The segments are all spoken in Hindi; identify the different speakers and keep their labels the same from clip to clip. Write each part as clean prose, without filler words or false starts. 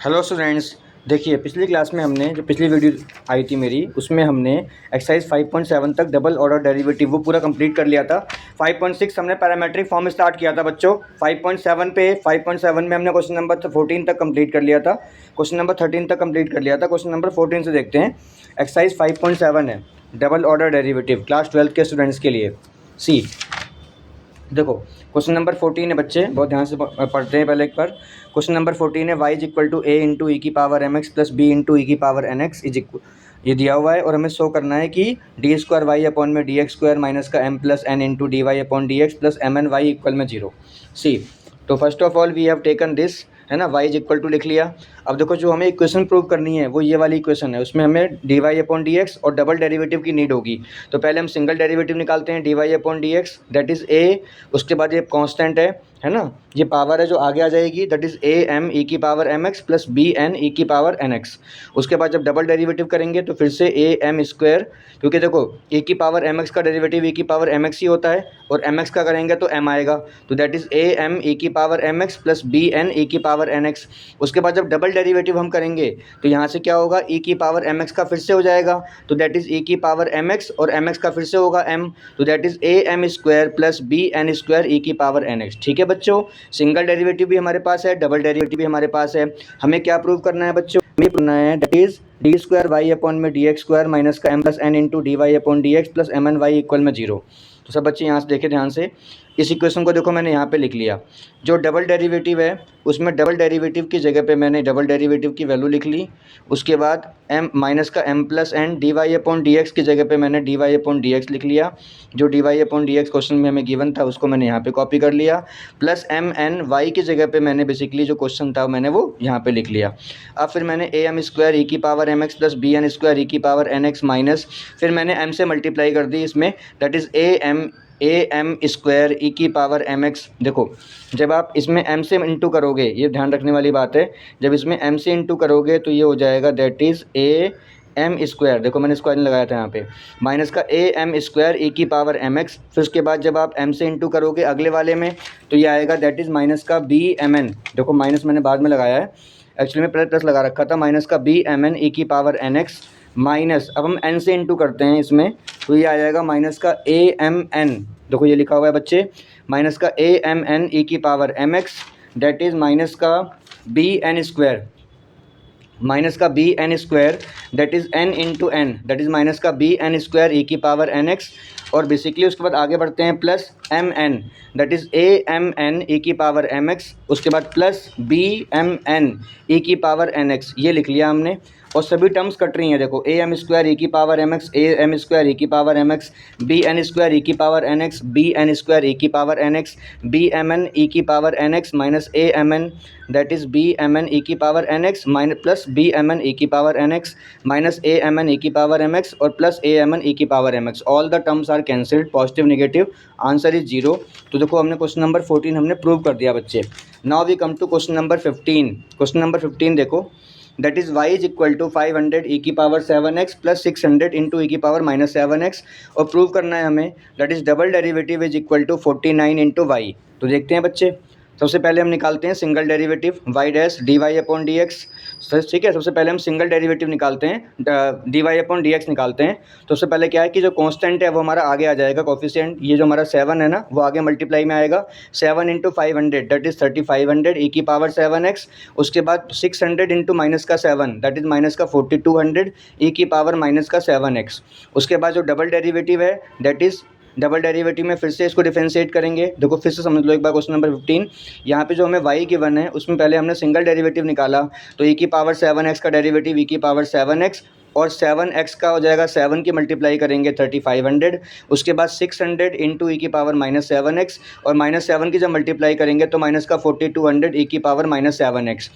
Speaker 1: हेलो स्टूडेंट्स, देखिए पिछली क्लास में हमने जो पिछली वीडियो आई थी मेरी उसमें हमने एक्सरसाइज 5.7 तक डबल ऑर्डर डेरिवेटिव वो पूरा कंप्लीट कर लिया था। 5.6 हमने पैरामेट्रिक फॉर्म स्टार्ट किया था बच्चों। 5.7 में हमने क्वेश्चन नंबर 14 तक कंप्लीट कर लिया था। क्वेश्चन नंबर 13 तक कंप्लीट कर लिया था। क्वेश्चन नंबर 14 से देखते हैं। एक्सरसाइज 5.7 है डबल ऑर्डर डेरिवेटिव, क्लास 12 के स्टूडेंट्स के लिए। सी देखो क्वेश्चन नंबर 14 है बच्चे, बहुत ध्यान से पढ़ते हैं पहले एक बार। क्वेश्चन नंबर 14 है y is equal to A into ई की power M x plus B into ई की power N X is equal, ये दिया हुआ है और हमें शो करना है कि डी स्क्वायर वाई अपॉन में डी एक्स स्क्वायर माइनस का m plus n into d y upon d x plus m n y equal में 0। सी तो first of all we have taken this, है ना, y इज इक्वल टू लिख लिया। अब देखो जो हमें इक्वेशन प्रूव करनी है वो ये वाली इक्वेशन है, उसमें हमें d y upon d x और डबल डेरिवेटिव की नीड होगी। तो पहले हम सिंगल डेरिवेटिव निकालते हैं, d y upon d x that is a, उसके बाद ये कांस्टेंट है ना, ये पावर है जो आगे आ जाएगी that is A M E की power M x plus B N ई की पावर एन एक्स। उसके बाद जब डबल डेरिवेटिव करेंगे तो फिर से ए एम स्क्वायर, क्योंकि देखो ए की पावर एम एक्स का डेरिवेटिव ए की पावर एम एक्स ही होता है और एम एक्स का करेंगे तो एम आएगा, तो that is A M E की power M x plus B N ई की पावर एन एक्स। उसके बाद जब डबल डेरिवेटिव हम करेंगे तो यहाँ से क्या होगा, ई की पावर एम एक्स का फिर से हो जाएगा तो दैट इज़ ई की पावर एम एक्स और एम एक्स का फिर से होगा एम, तो that is A M square plus B N square ई की पावर एन एक्स। ठीक है बच्चों, सिंगल डेरिवेटिव भी हमारे पास है, डबल डेरिवेटिव भी हमारे पास है। हमें क्या प्रूव करना है बच्चों, हमें करना है that is d square y upon में डी एक्स स्क्वायर माइनस का m plus n into d y upon d x plus m n y equal में 0। तो सब बच्चे यहाँ से देखें ध्यान से, इस इक्वेशन को देखो मैंने यहाँ पे लिख लिया। जो डबल डेरिवेटिव है उसमें डबल डेरिवेटिव की जगह पे मैंने डबल डेरिवेटिव की वैल्यू लिख ली। उसके बाद एम माइनस का m plus n d y upon d x की जगह पे मैंने d y upon d x लिख लिया। जो d y upon d x question में हमें गिवन था उसको मैंने यहाँ पे कॉपी कर लिया, प्लस एम एन वाई की जगह पे मैंने बेसिकली जो क्वेश्चन था मैंने वो यहाँ पे लिख लिया। अब फिर मैंने ए एम स्क्वायर ई की power M x plus B N square ई की पावर एन एक्स माइनस, फिर मैंने एम से मल्टीप्लाई कर दी इसमें that is A M square ई की पावर एम एक्स। देखो जब आप इसमें m से इंटू करोगे, ये ध्यान रखने वाली बात है, जब इसमें m से इंटू करोगे तो ये हो जाएगा that is A M square, देखो मैंने स्क्वायर लगाया था यहाँ पे, माइनस का ए एम स्क्वायर ई की पावर एम एक्स। फिर उसके बाद जब आप m से इंटू करोगे अगले वाले में तो ये आएगा दैट इज़ माइनस का बी एम एन, देखो माइनस मैंने बाद में लगाया है, एक्चुअली में प्लस लगा रखा था, माइनस का बी एम एन ई की पावर एन एक्स माइनस, अब हम n से इंटू करते हैं इसमें तो ये आ जाएगा माइनस का ए एम एन, देखो ये लिखा हुआ है बच्चे, माइनस का ए एम एन ई की power M x that is minus का बी एन स्क्वायर, माइनस का b N square that is n into n that is minus का बी एन स्क्वायर ई की पावर एन एक्स। और बेसिकली उसके बाद आगे बढ़ते हैं plus m n that is A m n ई की पावर एम एक्स, उसके बाद प्लस बी एम एन ई की पावर एन एक्स, ये लिख लिया हमने। और सभी टर्म्स कट रही हैं, देखो ए एम स्क्वायर ई की power M x, a M square ई की power M x, b N square ई की power N x, b N square ई की power N x, b m n ई की power N x minus a m n that is b m n ई की power N x minus plus b m n ई की power N x minus a m n ई की पावर एम एक्स और प्लस ए एम एन ई की power M x. All the terms are cancelled, positive negative, answer is 0। तो देखो हमने क्वेश्चन नंबर 14 हमने प्रूव कर दिया बच्चे। Now we come to question number 15। Question number 15 देखो that is y is equal to 500 e की पावर 7x प्लस 600 इंटू ई की पावर माइनस 7x, और प्रूव करना है हमें that is double derivative is equal to 49 into y. तो देखते हैं बच्चे, सबसे पहले हम निकालते हैं single derivative y dash d y upon d x. ठीक है, सबसे पहले हम सिंगल डेरिवेटिव निकालते हैं, d y upon d x निकालते हैं। तो सबसे पहले क्या है कि जो कांस्टेंट है वो हमारा आगे आ जाएगा, कोफिशिएंट, ये जो हमारा 7 है ना वो आगे मल्टीप्लाई में आएगा, 7 इंटू 500 दैट इज़ 3500 ई की पावर 7x। उसके बाद 600 इंटू माइनस का 7 दैट इज़ माइनस का 4200 ई की पावर माइनस का 7x। उसके बाद जो डबल डेरिवेटिव है दैट इज़ डबल डेरिवेटिव में फिर से इसको डिफरेंशिएट करेंगे। देखो फिर से समझ लो एक बार क्वेश्चन नंबर 15, यहाँ पे जो हमें y गिवन है उसमें पहले हमने सिंगल डेरिवेटिव निकाला, तो e की पावर 7x का डेरिवेटिव e की पावर 7x और 7x का हो जाएगा 7 की मल्टीप्लाई करेंगे 3500, उसके बाद 600 इंटू ई की पावर माइनस 7x और माइनस 7 की जब मल्टीप्लाई करेंगे तो माइनस का 4200 ई की पावर माइनस 7x।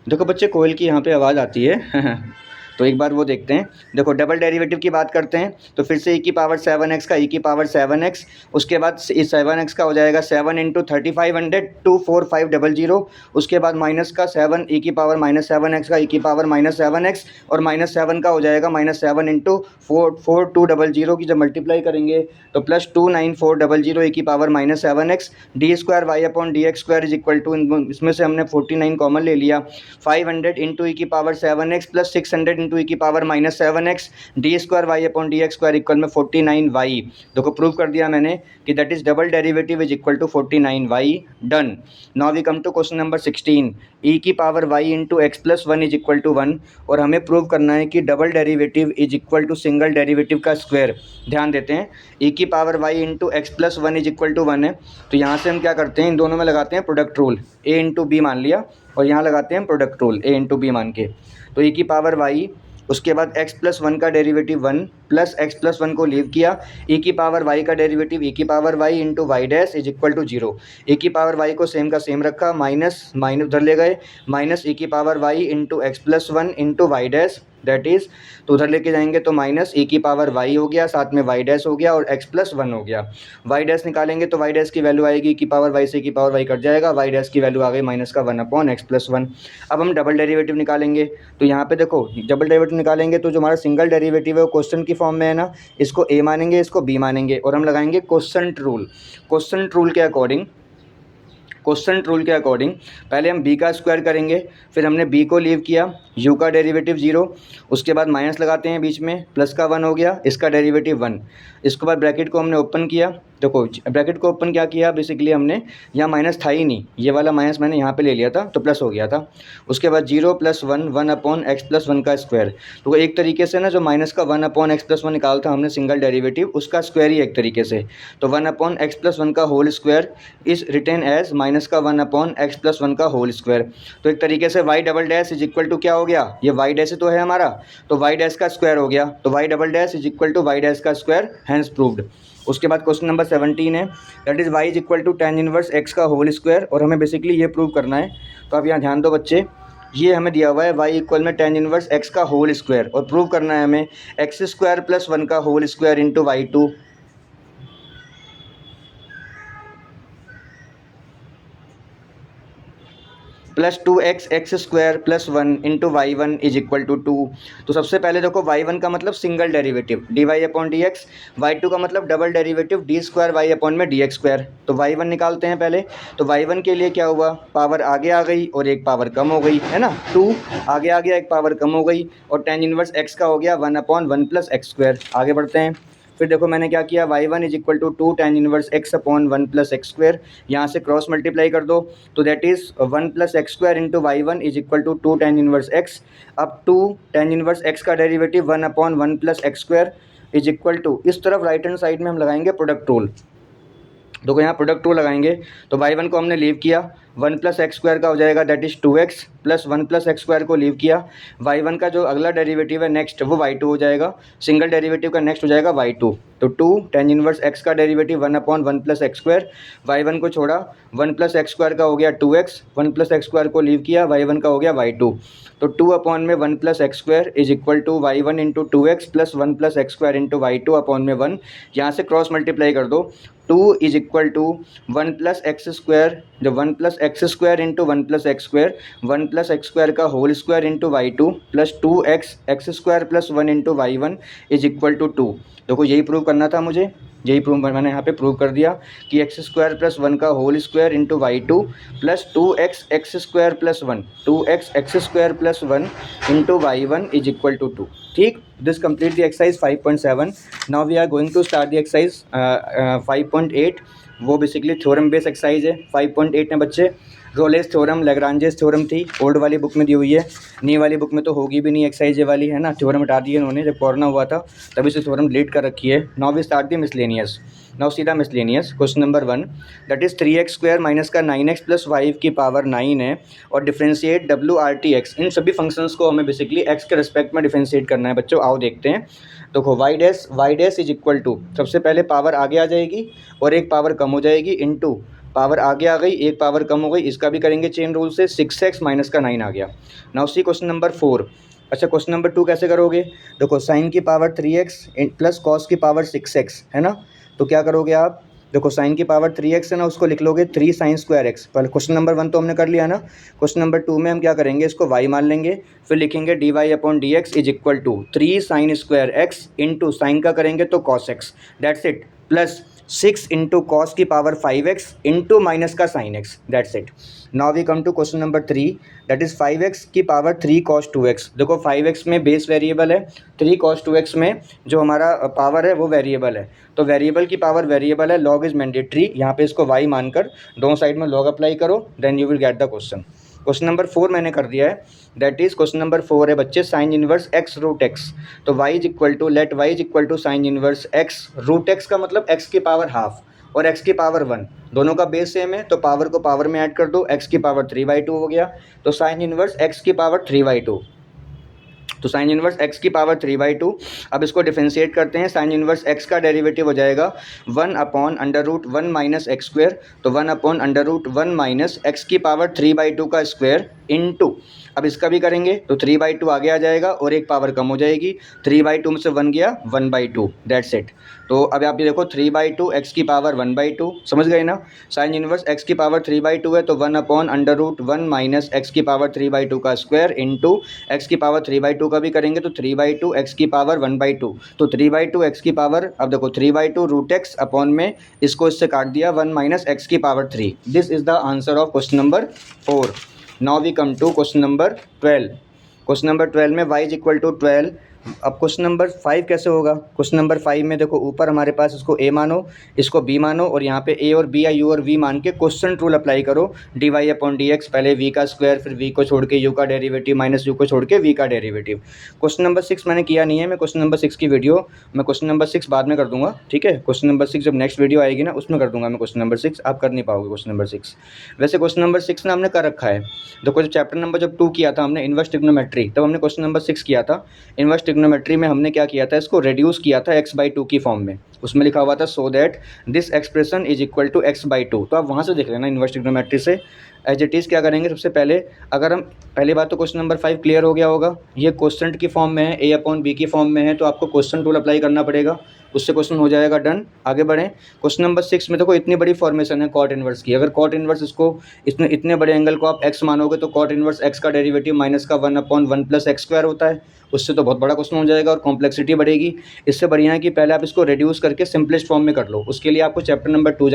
Speaker 1: देखो बच्चे कोयल की यहाँ पे आवाज़ आती है तो तो एक बार वो देखते हैं। देखो डबल डेरिवेटिव की बात करते हैं तो फिर से e की पावर 7x का e की पावर 7x, उसके बाद 7x का हो जाएगा 7 इंटू 3500 24500, उसके बाद माइनस का 7 e की पावर -7x का e की पावर -7x, और -7 का हो जाएगा -7 इंटू 4200 की जब मल्टीप्लाई करेंगे तो प्लस 29400 e की power -7x, d square y upon d x square is equal to, इसमें से हमने 49 कॉमन ले लिया, 500 इंटू ई की पावर 7x प्लस 600 इंटू ई की power -7x, d square y upon d x square equal में 49y। देखो प्रूव कर दिया मैंने कि that is double derivative is equal to 49y। Done. Now we come to question number 16, e की power y into x plus 1 is equal to 1, और हमें प्रूव करना है कि double derivative is equal to single derivative का स्क्वायर। ध्यान देते हैं, ई की power y into x plus 1 is equal to 1 है, तो यहाँ से हम क्या करते हैं, इन दोनों में लगाते हैं product rule, a into b मान लिया, और यहाँ लगाते हैं product rule a into b मान के। तो e की पावर y, उसके बाद x प्लस 1 का डेरिवेटिव 1 प्लस x प्लस 1 को लीव किया, e की पावर y का डेरिवेटिव e की power y into y dash is equal to 0, e की पावर y को सेम का सेम रखा, माइनस माइनस उधर ले गए, माइनस e की power y into x plus 1 into y dash, that is, तो उधर लेके जाएंगे तो माइनस e की पावर y हो गया, साथ में वाई डैश हो गया, और x प्लस 1 हो गया। वाई डैश निकालेंगे तो वाई डैश की वैल्यू आएगी की पावर y से की पावर y कट जाएगा, वाई डैश की वैल्यू आ गई माइनस का 1 अपॉन एक्स प्लस 1। अब हम डबल डेरिवेटिव निकालेंगे, तो यहाँ पे देखो डबल डेरिवेटिव निकालेंगे तो जो हमारा सिंगल डेरिवेटिव है वो क्वेश्चन की फॉर्म में है ना, इसको a मानेंगे, इसको b मानेंगे, और हम लगाएंगे क्वोशंट रूल। क्वोशंट रूल के अकॉर्डिंग पहले हम b का स्क्वायर करेंगे, फिर हमने b को लीव किया, u का डेरिवेटिव 0, उसके बाद माइनस लगाते हैं बीच में, प्लस का 1 हो गया, इसका डेरिवेटिव 1, इसके बाद ब्रैकेट को हमने ओपन किया। देखो ब्रैकेट को ओपन क्या किया, बेसिकली हमने यहाँ माइनस था ही नहीं, ये वाला माइनस मैंने यहाँ पे ले लिया था तो प्लस हो गया था। उसके बाद 0 प्लस 1 1 अपॉन एक्स प्लस 1 का स्क्वायर, तो एक तरीके से ना जो माइनस का 1 अपॉन एक्स प्लस 1 निकाला था हमने सिंगल डेरिवेटिव, उसका स्क्वायर ही एक तरीके से, तो 1 अपॉन एक्स प्लस 1 का whole square is written as minus का 1 अपॉन एक्स प्लस 1 का होल स्क्वायर। तो एक तरीके से y double dash is equal to क्या हो गया, ये वाई डैश तो है हमारा, तो वाई डैश का स्क्वायर हो गया, तो y double dash is equal to y dash का स्क्वायर, हैंस प्रूव्ड। उसके बाद क्वेश्चन नंबर 17 है, that is y is equal to tan inverse x का होल स्क्वायर, और हमें बेसिकली ये प्रूव करना है। तो आप यहाँ ध्यान दो बच्चे, ये हमें दिया हुआ है y इक्वल में tan इनवर्स x का होल स्क्वायर, और प्रूव करना है हमें एक्स स्क्वायर प्लस 1 का whole square into y2 plus 2x x square plus 1 into y1 is equal to 2। तो सबसे पहले देखो y1 का मतलब single derivative d y upon d x, y2 का मतलब double derivative d square y upon में डी एक्स स्क्वायर। तो y1 निकालते हैं पहले, तो y1 के लिए क्या हुआ, पावर आगे आ गई और एक पावर कम हो गई, है ना, 2 आगे आ गया, एक पावर कम हो गई, और tan इनवर्स x का हो गया 1 अपॉन 1 प्लस एक्स स्क्वायर। आगे बढ़ते हैं, फिर देखो मैंने क्या किया, y1 is equal to 2 tan inverse x upon 1 plus x square, यहाँ से क्रॉस मल्टीप्लाई कर दो, तो that is 1 plus x square into y1 is equal to 2 tan inverse x। अब 2 tan इनवर्स x का derivative 1 upon 1 plus x square is equal to, इस तरफ राइट हैंड साइड में हम लगाएंगे प्रोडक्ट रूल। देखो यहाँ प्रोडक्ट रूल लगाएंगे, तो y1 को हमने लीव किया, 1 प्लस एक्स स्क्वायर का हो जाएगा that is 2x plus 1 plus x square को लीव किया, y1 का जो अगला डेरिवेटिव है नेक्स्ट वो y2 हो जाएगा, सिंगल डेरिवेटिव का नेक्स्ट हो जाएगा y2। तो 2 tan इनवर्स x का derivative 1 upon 1 plus x square, y1 को छोड़ा, 1 प्लस एक्स स्क्वायर का हो गया 2x, 1 प्लस एक्स स्क्वायर को लीव किया, y1 का हो गया y2। तो 2 अपॉन में 1 plus x square is equal to y1 into 2x plus 1 plus x square into y2 upon में 1, यहाँ से क्रॉस मल्टीप्लाई कर दो, 2 is equal to 1 plus x square, जो 1 plus x square into 1 plus x square, 1 plus x square का whole square into y2 plus 2x x square plus 1 into y1 is equal to 2। देखो यही प्रूव करना था मुझे, यही प्रूव मैंने यहाँ पे प्रूव कर दिया कि एक्स स्क्वायर प्लस 1 का whole square into y2 plus 2x x square plus 1, 2x x square plus 1 into y1 is equal to 2। ठीक, this complete the exercise 5.7। Now we are going to start the exercise 5.8, वो बेसिकली थ्योरम बेस्ड एक्सरसाइज है। 5.8 में बच्चे रोलेस थ्योरम, लैग्रांजेस थ्योरम थी, ओल्ड वाली बुक में दी हुई है, न्यू वाली बुक में तो होगी भी नहीं एक्सरसाइज ये वाली, है ना, थ्योरम हटा दिए उन्होंने जब कोरोना हुआ था तभी से थ्योरम डिलीट कर रखी है। Now we start the miscellaneous. Now सीधा miscellaneous, question number 1, that is 3x square minus का 9x प्लस 5 की पावर 9 है, और डिफ्रेंशिएट WRTX। इन सभी फंक्शंस को हमें बेसिकली x के रिस्पेक्ट में डिफ्रेंशिएट करना है बच्चों। आओ देखते हैं। देखो y dash is equal to, सबसे पहले पावर आगे आ जाएगी और एक पावर कम हो जाएगी, इनटू पावर आगे आ गई, एक पावर कम हो गई, इसका भी करेंगे चेन रूल से, 6x माइनस का 9 आ गया। नाउ सी क्वेश्चन नंबर 4, अच्छा क्वेश्चन नंबर 2 कैसे करोगे? देखो साइन की पावर 3x प्लस कॉस की पावर 6x है ना, तो क्या करोगे आप? देखो साइन की पावर 3x है ना, उसको लिख लोगे 3 साइन स्क्वायर एक्स। पहले क्वेश्चन नंबर 1 तो हमने कर लिया ना। क्वेश्चन नंबर 2 में हम क्या करेंगे, इसको y मान लेंगे, फिर लिखेंगे dy upon d x is equal to 3 sine square x into sine का करेंगे तो cos x, that's it, plus 6 into cos की पावर 5x इंटू माइनस का sine x, that's it. Now we come to question number 3, that is 5x की पावर 3 कॉस 2x। देखो 5x में बेस वेरिएबल है, 3 कॉस 2x में जो हमारा पावर है वो वेरिएबल है, तो वेरिएबल की पावर वेरिएबल है, लॉग इज मैंडेटरी, यहाँ पे इसको y मानकर दोनों साइड में लॉग अप्लाई करो, then you will get the question. Question number 4 मैंने कर दिया है, दैट इज क्वेश्चन नंबर 4 है बच्चे, sine inverse x root x. तो y इज इक्वल टू, let y is equal to sine inverse x root x का मतलब x की पावर हाफ और x की पावर 1, दोनों का बेस सेम है तो पावर को पावर में ऐड कर दो, x की पावर 3/2 हो गया, तो साइन इनवर्स x की पावर 3/2, तो साइन इनवर्स x की पावर 3/2। अब इसको डिफरेंशिएट करते हैं, साइन इनवर्स x का डेरिवेटिव हो जाएगा 1 upon under root 1 minus x square, तो 1 upon under root 1 minus x की पावर 3/2 का स्क्वायर इंटू, अब इसका भी करेंगे तो 3/2 आगे आ जाएगा और एक पावर कम हो जाएगी, 3/2 में से 1 गया 1/2, दैट्स इट। तो अब आप ये देखो 3/2 एक्स की पावर 1/2, समझ गए ना। साइन इनवर्स एक्स की पावर 3/2 है तो 1 upon under root 1 minus x की पावर 3/2 का स्क्वायर इंटू एक्स की पावर 3/2 का भी करेंगे तो 3/2 एक्स की पावर 1/2, तो 3/2 एक्स की पावर, अब देखो 3/2 रूट एक्स अपॉन में इसको इससे काट दिया 1 माइनस एक्स की power 3। This is the answer of question number 4। Now we come to question number 12। Question number 12 में y इज इक्वल टू 12। अब क्वेश्चन नंबर 5 कैसे होगा? क्वेश्चन नंबर 5 में देखो ऊपर हमारे पास इसको a मानो, इसको b मानो, और यहाँ पे a और b या u और v मान के क्वेश्चन रूल अप्लाई करो, dy अपॉन डी एक्स, पहले v का स्क्वायर, फिर v को छोड़ के u का डेरिवेटिव, माइनस u को छोड़ के v का डेरिवेटिव। क्वेश्चन नंबर 6 मैंने किया नहीं है, मैं क्वेश्चन नंबर 6 की वीडियो, मैं क्वेश्चन नंबर 6 बाद में कर दूंगा, ठीक है। क्वेश्चन नंबर 6 जब नेक्स्ट वीडियो आएगी ना उसमें कर दूंगा मैं क्वेश्चन नंबर 6, आप कर नहीं पाओगे क्वेश्चन नंबर 6। वैसे क्वेश्चन नंबर 6 ना हमने कर रखा है, देखो चैप्टर नंबर जब 2 किया था हमने इनवर्स ट्रिग्नोमेट्री, तब हमने क्वेश्चन नंबर 6 किया था। इनवर्स ट्रिग्नोमेट्री में हमने क्या किया था, इसको रेड्यूस किया था x/2 की फॉर्म में, उसमें लिखा हुआ था so that this expression is equal to x/2, तो आप वहाँ से देख लेना इनवर्स ट्रिग्नोमेट्री से। एज इट इज़ क्या करेंगे, सबसे पहले अगर हम, पहली बात तो क्वेश्चन नंबर 5 क्लियर हो गया होगा, ये क्वेश्चन की फॉर्म में है, a अपॉन b की फॉर्म में है, तो आपको क्वेश्चन रूल अप्लाई करना पड़ेगा, उससे क्वेश्चन हो जाएगा डन। आगे बढ़ें, क्वेश्चन नंबर 6 में देखो इतनी बड़ी फॉर्मेशन है कॉट इनवर्स की, अगर कॉट इनवर्स इसको इतने बड़े एंगल को आप x मानोगे तो कॉट इनवर्स x का डेरिवेटिव माइनस का 1 अपॉन 1 प्लस एक्स स्क्वायर होता है, उससे तो बहुत बड़ा क्वेश्चन हो जाएगा और कॉम्प्लेक्सिटी बढ़ेगी। इससे बढ़िया है कि पहले आप इसको रिड्यूस करके सिंपलेस्ट फॉर्म में कर लो, उसके लिए आपको चैप्टर नंबर 2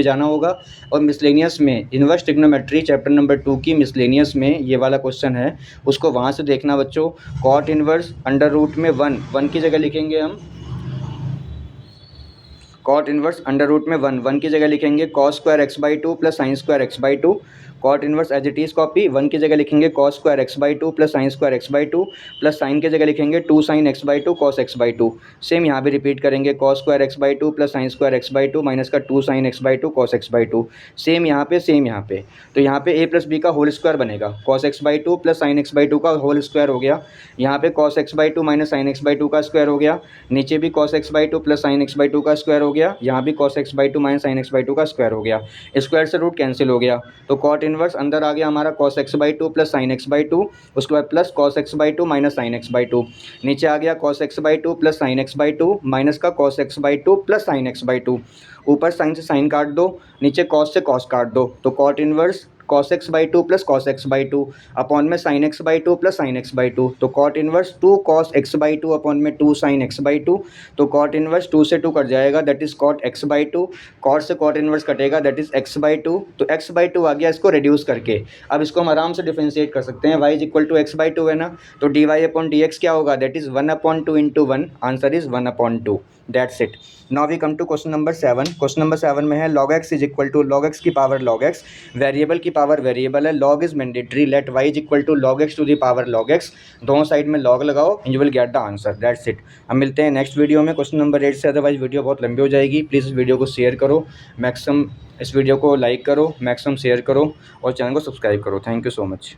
Speaker 1: जाना होगा, और मिसलेनियस में इनवर्स ट्रिग्नोमेट्री चैप्टर नंबर 2 की मिसलेनियस में ये वाला क्वेश्चन है, उसको वहाँ से देखना बच्चों। कॉट इनवर्स अंडर रूट में 1 की जगह लिखेंगे हम, कॉट इनवर्स अंडर रूट में 1 की जगह लिखेंगे cos square x/2 plus sine square x/2। Cot inverse as it is copy, 1 की जगह लिखेंगे cos square x/2 plus sine square x/2, plus sine की जगह लिखेंगे 2 sign x/2 cos x/2। Same यहाँ भी रिपीट करेंगे cos square x/2 plus sine square x/2 minus का 2 sign x/2 cos x/2। Same यहाँ पे, सेम यहाँ पे, तो यहाँ पे a प्लस बी का होल स्क्वायर बनेगा, cos x/2 plus sign x/2 का होल स्क्वायर हो गया, यहाँ पे cos x/2 minus sign x/2 का स्क्वायर हो गया, नीचे भी cos x/2 plus sign x/2 का स्क्वायर हो गया, यहाँ भी cos x/2 minus sign x/2 का स्क्वायर हो गया, स्क्वायर से रूट कैंसिल हो गया, तो कॉट इनवर्स अंदर आ गया हमारा cos x/2 plus sign x/2, उसके बाद plus cos x/2 minus sign x/2, नीचे आ गया cos x/2 plus sign x/2 minus का cos x/2 plus sign x/2, ऊपर साइन से साइन काट दो, नीचे cos से cos काट दो, तो cot inverse cos x/2 plus cos x/2 upon में sin x/2 plus sin x/2, तो cot inverse 2 cos x/2 upon में 2 sin x/2, तो कॉट इनवर्स 2 से 2 कट जाएगा, that is cot x/2, cot से कॉट इनवर्स कटेगा, दैट इज x/2, तो x/2 आ गया इसको रिड्यूस करके। अब इसको हम आराम से डिफरेंशिएट कर सकते हैं, y is equal to x/2 है ना, तो dy अपॉन डी एक्स क्या होगा, that is 1/2 into 1, answer is 1/2, that's it. Now we come to question number 7। Question number 7 में है log x is equal to log x की पावर log x, वेरिएबल की पावर वेरिएबल है, log is mandatory, let y is equal to log x to the power log x, दोनों साइड में log लगाओ and you will get the answer, that's it. हम मिलते हैं नेक्स्ट वीडियो में क्वेश्चन नंबर 8 से, अदरवाइज वीडियो बहुत लंबी हो जाएगी। प्लीज़ इस वीडियो को शेयर करो, मैक्सिमम इस वीडियो को लाइक करो, मैक्सिमम शेयर करो और चैनल को सब्सक्राइब करो। Thank you so much.